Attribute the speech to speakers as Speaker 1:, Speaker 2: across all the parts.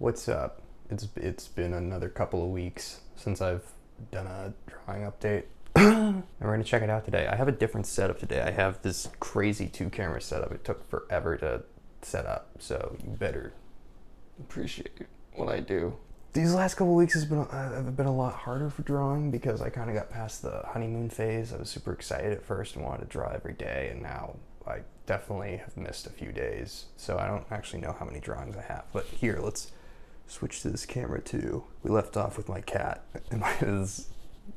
Speaker 1: What's up? It's been another couple of weeks since I've done a drawing update. And we're gonna check it out today. I have a different setup today. I have this crazy 2-camera setup. It took forever to set up, so you better appreciate what I do. These last couple of weeks have been a lot harder for drawing because I kind of got past the honeymoon phase. I was super excited at first and wanted to draw every day, and now I definitely have missed a few days. So I don't actually know how many drawings I have. But here, let's switch to this camera too. We left off with my cat. And this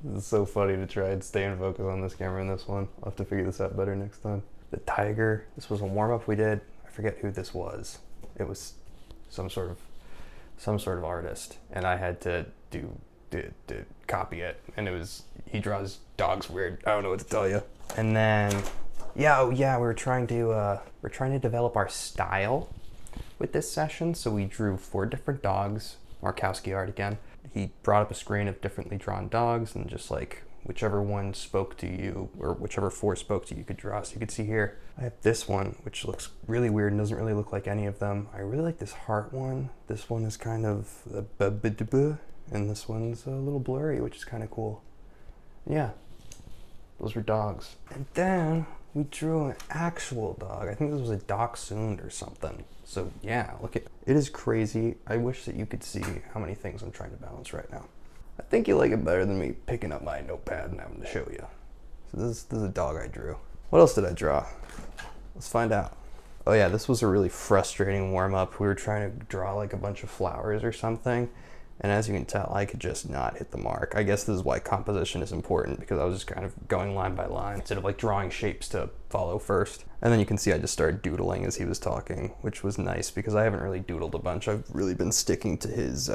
Speaker 1: is so funny to try and stay in focus on this camera in this one. I'll have to figure this out better next time. The tiger, this was a warm-up we did. I forget who this was. It was some sort of artist, and I had to copy it, and he draws dogs weird. I don't know what to tell you. And then we're trying to develop our style with this session, so we drew 4 different dogs. Markowski art again. He brought up a screen of differently drawn dogs, and just like whichever one spoke to you, or whichever 4 spoke to you, you could draw. So you could see here, I have this one, which looks really weird and doesn't really look like any of them. I really like this heart one. This one is kind of and this one's a little blurry, which is kind of cool. Yeah, those were dogs. And then we drew an actual dog. I think this was a dachshund or something. So yeah, look at it. Is crazy. I wish that you could see how many things I'm trying to balance right now. I think you like it better than me picking up my notepad and having to show you. So this is a dog I drew. What else did I draw? Let's find out. Oh yeah, this was a really frustrating warm-up. We were trying to draw like a bunch of flowers or something, and as you can tell, I could just not hit the mark. I guess this is why composition is important, because I was just kind of going line by line instead of like drawing shapes to follow first. And then you can see I just started doodling as he was talking, which was nice because I haven't really doodled a bunch. I've really been sticking to his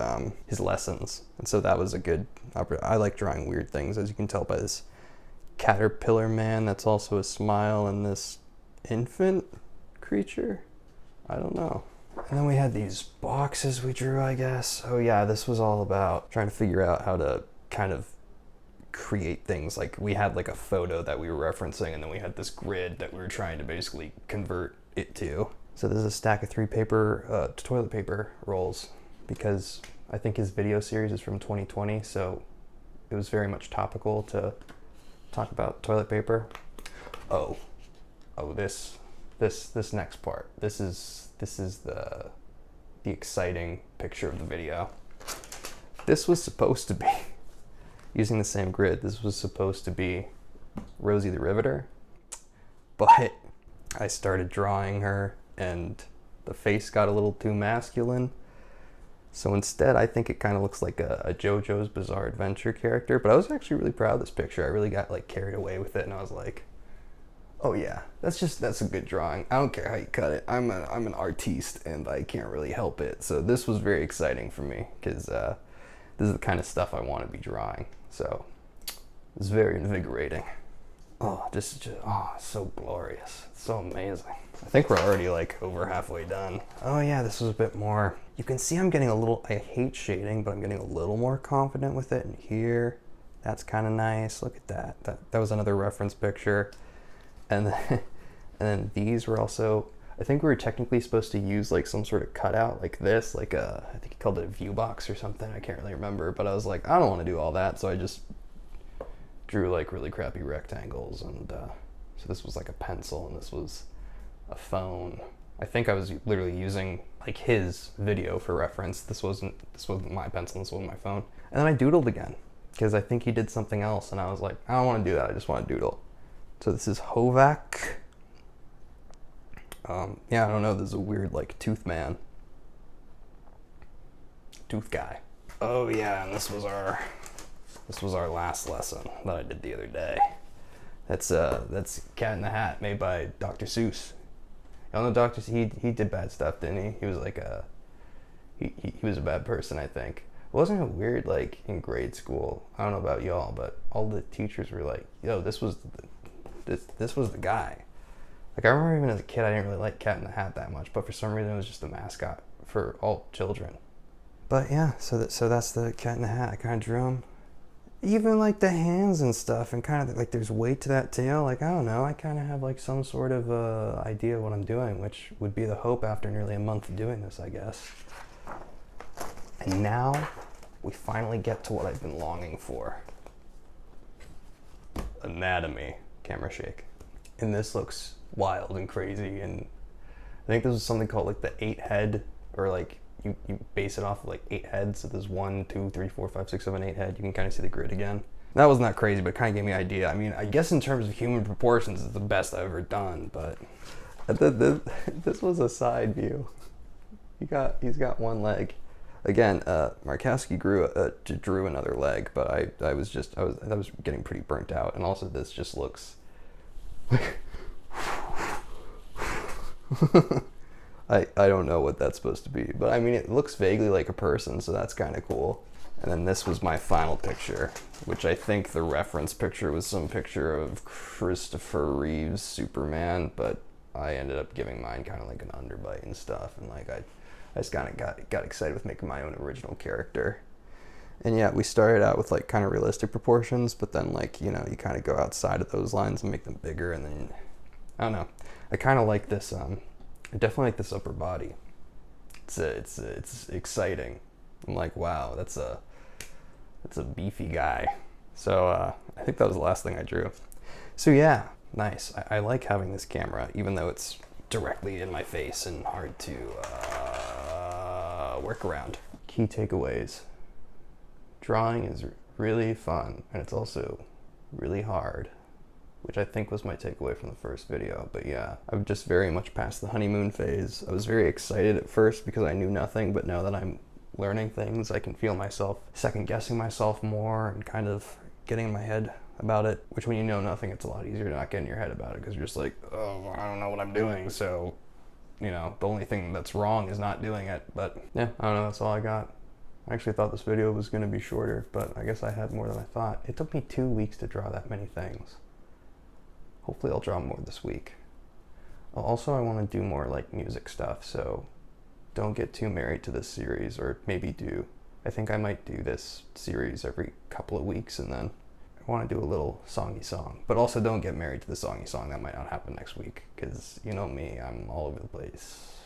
Speaker 1: lessons, and so that was a good opportunity. I like drawing weird things, as you can tell by this caterpillar man that's also a smile, and this infant creature. I don't know. And then we had these boxes we drew, I guess. Oh yeah, this was all about trying to figure out how to kind of create things. Like we had like a photo that we were referencing, and then we had this grid that we were trying to basically convert it to. So this is a stack of 3 toilet paper rolls, because I think his video series is from 2020, so it was very much topical to talk about toilet paper. Oh, this next part. This is the exciting picture of the video. This was supposed to be, using the same grid, this was supposed to be Rosie the Riveter, but I started drawing her and the face got a little too masculine. So instead, I think it kind of looks like a JoJo's Bizarre Adventure character, but I was actually really proud of this picture. I really got like carried away with it, and I was like, oh yeah, that's a good drawing. I don't care how you cut it. I'm an artiste, and I can't really help it. So this was very exciting for me, because this is the kind of stuff I want to be drawing. So it's very invigorating. Oh, so glorious. It's so amazing. I think we're already like over halfway done. Oh yeah, this was a bit more. You can see I'm getting a little, I hate shading, but I'm getting a little more confident with it. And here, that's kind of nice. Look at that. That was another reference picture. And then these were also, I think we were technically supposed to use like some sort of cutout like this, like I think he called it a view box or something. I can't really remember, but I was like, I don't want to do all that. So I just drew like really crappy rectangles. And so this was like a pencil, and this was a phone. I think I was literally using like his video for reference. This wasn't my pencil, this wasn't my phone. And then I doodled again, because I think he did something else, and I was like, I don't want to do that, I just want to doodle. So this is Hovak. Yeah, I don't know, this is a weird like tooth man. Tooth guy. Oh yeah, and this was our last lesson that I did the other day. That's Cat in the Hat, made by Dr. Seuss. Y'all know Dr. Seuss, he did bad stuff, didn't he? He was like he was a bad person, I think. Wasn't it weird, like in grade school? I don't know about y'all, but all the teachers were like, yo, this was the guy. Like I remember even as a kid, I didn't really like Cat in the Hat that much, but for some reason it was just a mascot for all children. But yeah, so that's the Cat in the Hat. I kind of drew him. Even like the hands and stuff, and kind of like there's weight to that tail. Like I don't know, I kind of have like some sort of idea of what I'm doing, which would be the hope after nearly a month of doing this, I guess. And now we finally get to what I've been longing for. Anatomy. Camera shake. And this looks wild and crazy, and I think this is something called like the 8 head, or like you base it off of like 8 heads. So there's 1, 2, 3, 4, 5, 6, 7, 8 head. You can kind of see the grid again. That wasn't that crazy, but it kind of gave me an idea. I mean, I guess in terms of human proportions, it's the best I've ever done, but this was a side view. He's got one leg. Again, Markowski drew another leg, but I was getting pretty burnt out, and also this just looks like I don't know what that's supposed to be, but I mean it looks vaguely like a person, so that's kind of cool. And then this was my final picture, which I think the reference picture was some picture of Christopher Reeve's Superman, but I ended up giving mine kind of like an underbite and stuff, and like I just kind of got excited with making my own original character. And yeah, we started out with like kind of realistic proportions, but then like, you know, you kind of go outside of those lines and make them bigger, and then, I don't know. I kind of like this, I definitely like this upper body. It's exciting. I'm like, wow, that's a beefy guy. So I think that was the last thing I drew. So yeah, nice. I like having this camera, even though it's directly in my face and hard to work around. Key takeaways. Drawing is really fun, and it's also really hard, which I think was my takeaway from the first video. But yeah, I'm just very much past the honeymoon phase. I was very excited at first because I knew nothing, but now that I'm learning things, I can feel myself second guessing myself more and kind of getting in my head about it, which when you know nothing, it's a lot easier to not get in your head about it, because you're just like, oh, I don't know what I'm doing, so, you know, the only thing that's wrong is not doing it. But yeah, I don't know, that's all I got. I actually thought this video was going to be shorter, but I guess I had more than I thought. It took me 2 weeks to draw that many things. Hopefully I'll draw more this week. Also, I want to do more like music stuff, so don't get too married to this series, or maybe do. I think I might do this series every couple of weeks, and then I want to do a little songy song. But also don't get married to the songy song. That might not happen next week, because you know me, I'm all over the place.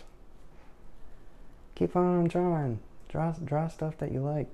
Speaker 1: Keep on drawing. Draw stuff that you like.